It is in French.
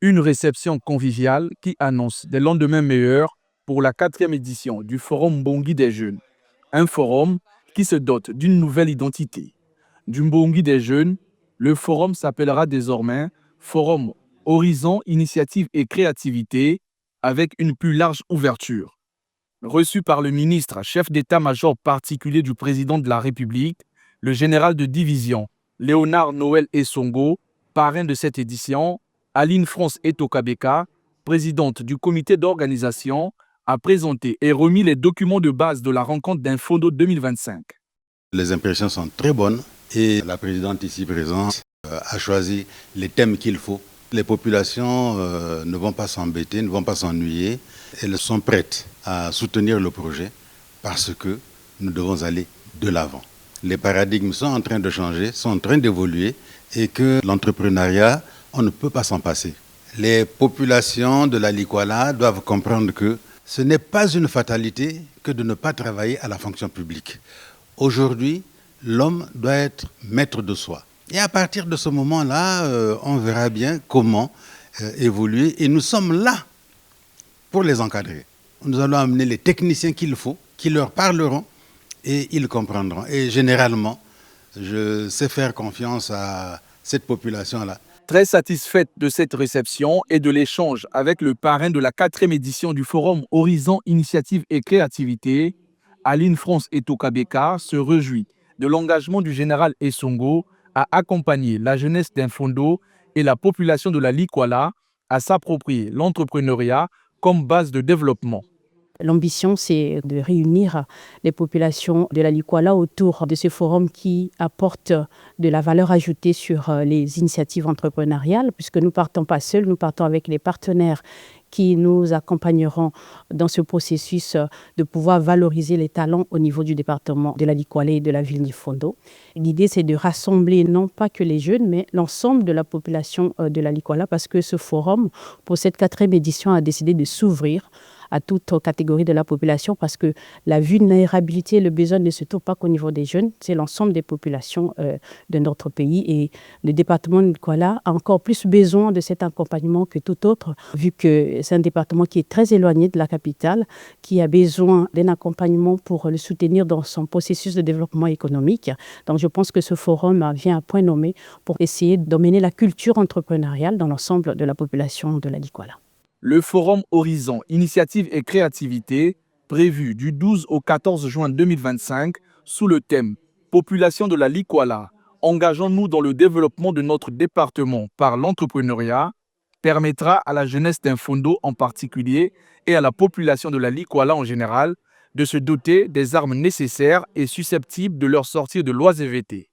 Une réception conviviale qui annonce des lendemains meilleurs pour la 4e édition du Forum Mbongi des Jeunes. Un forum qui se dote d'une nouvelle identité. Du Mbongi des Jeunes, le forum s'appellera désormais Forum Horizon, Initiative et Créativité avec une plus large ouverture. Reçu par le ministre, chef d'état-major particulier du président de la République, le général de division Léonard Noël Essongo, parrain de cette édition, Aline France Etokabeka, présidente du comité d'organisation, a présenté et remis les documents de base de la rencontre d'Infondo 2025. Les impressions sont très bonnes et la présidente ici présente a choisi les thèmes qu'il faut. Les populations ne vont pas s'embêter, ne vont pas s'ennuyer. Elles sont prêtes à soutenir le projet parce que nous devons aller de l'avant. Les paradigmes sont en train de changer, sont en train d'évoluer et que l'entrepreneuriat, on ne peut pas s'en passer. Les populations de la Likwala doivent comprendre que ce n'est pas une fatalité que de ne pas travailler à la fonction publique. Aujourd'hui, l'homme doit être maître de soi. Et à partir de ce moment-là, on verra bien comment évoluer. Et nous sommes là pour les encadrer. Nous allons amener les techniciens qu'il faut, qui leur parleront et ils comprendront. Et généralement, je sais faire confiance à cette population-là. Très satisfaite de cette réception et de l'échange avec le parrain de la 4e édition du Forum Horizon, Initiative et Créativité, Aline France Etokabeka se réjouit de l'engagement du général Essongo à accompagner la jeunesse d'Infondo et la population de la Likwala à s'approprier l'entrepreneuriat comme base de développement. L'ambition, c'est de réunir les populations de la Likwala autour de ce forum qui apporte de la valeur ajoutée sur les initiatives entrepreneuriales, puisque nous ne partons pas seuls, nous partons avec les partenaires qui nous accompagneront dans ce processus de pouvoir valoriser les talents au niveau du département de la Likwala et de la ville d'Infondo. L'idée, c'est de rassembler non pas que les jeunes, mais l'ensemble de la population de la Likwala, parce que ce forum, pour cette 4e édition, a décidé de s'ouvrir à toute catégorie de la population parce que la vulnérabilité, le besoin ne se trouve pas qu'au niveau des jeunes, c'est l'ensemble des populations de notre pays et le département de Likwala a encore plus besoin de cet accompagnement que tout autre, vu que c'est un département qui est très éloigné de la capitale, qui a besoin d'un accompagnement pour le soutenir dans son processus de développement économique. Donc je pense que ce forum vient à point nommé pour essayer d'emmener la culture entrepreneuriale dans l'ensemble de la population de la Likwala. Le Forum Horizon, Initiative et Créativité, prévu du 12 au 14 juin 2025, sous le thème « Population de la Likwala, engageons-nous dans le développement de notre département par l'entrepreneuriat », permettra à la jeunesse d'Infondo en particulier et à la population de la Likwala en général de se doter des armes nécessaires et susceptibles de leur sortir de l'oisiveté.